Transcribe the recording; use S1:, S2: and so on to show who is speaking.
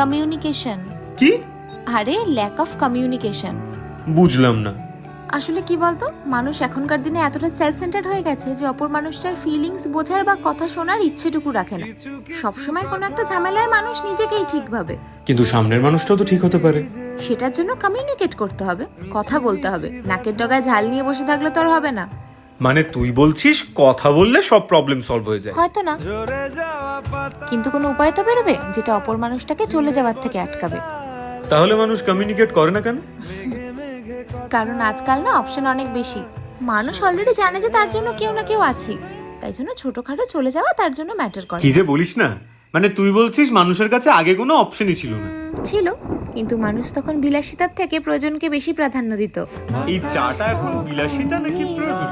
S1: Communication.
S2: কি?
S1: আরে lack of communication.
S2: বুঝলাম না।
S1: আসলে কি বলতো, মানুষ এখনকার দিনে এতটা সেলফ সেন্টার্ড হয়ে গেছে যে অপর মানুষটার ফিলিংস বোঝার বা কথা শোনার ইচ্ছেটুকু রাখে না। সবসময় কোনো একটা ঝামেলায় মানুষ নিজেকেই ঠিক ভাবে।
S2: কিন্তু সামনের মানুষটাও তো ঠিক হতে পারে।
S1: সেটার জন্য কমিউনিকেট করতে হবে, কথা বলতে হবে। নাকের ডগায় ঝাল নিয়ে বসে থাকলে তো আর হবে না।
S2: মানে তুই বলছিস কথা বললে সব প্রবলেম সলভ হয়ে যায়?
S1: হয়তো না, কিন্তু কোনো উপায় তো বেরোবে যেটা অপর মানুষটাকে চলে যাওয়ার থেকে আটকাবে।
S2: তাহলে মানুষ কমিউনিকেট করে না কেন?
S1: কারণ আজকাল না অপশন অনেক বেশি। মানুষ অলরেডি জানে যে তার জন্য কেউ না কেউ আছে, তাই জন্য ছোটখাটো চলে যাওয়া তার জন্য ম্যাটার করে।
S2: কি যে বলিস না, মানে তুই বলছিস মানুষের কাছে আগে কোনো অপশনই ছিল না?
S1: ছিল, কিন্তু মানুষ তখন বিলাসিতার থেকে প্রয়োজনকে বেশি প্রাধান্য দিত।
S2: এই চাটা এখন বিলাসিতা নাকি প্রয়োজন?